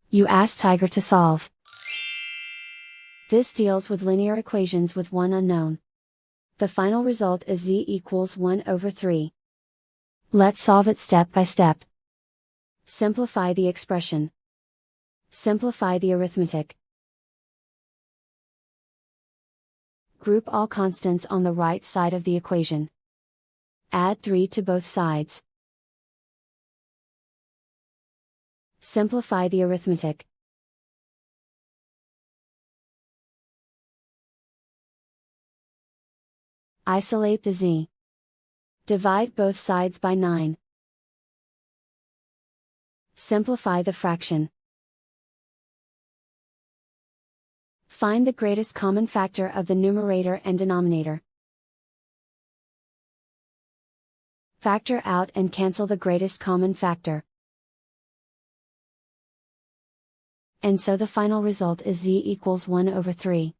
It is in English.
You ask Tiger to solve. This deals with linear equations with one unknown. The final result is z equals 1 over 3. Let's solve it step by step. Simplify the expression. Simplify the arithmetic. Group all constants on the right side of the equation. Add 3 to both sides. Simplify the arithmetic. Isolate the z. Divide both sides by 9. Simplify the fraction. Find the greatest common factor of the numerator and denominator. Factor out and cancel the greatest common factor. And so the final result is z equals 1 over 3.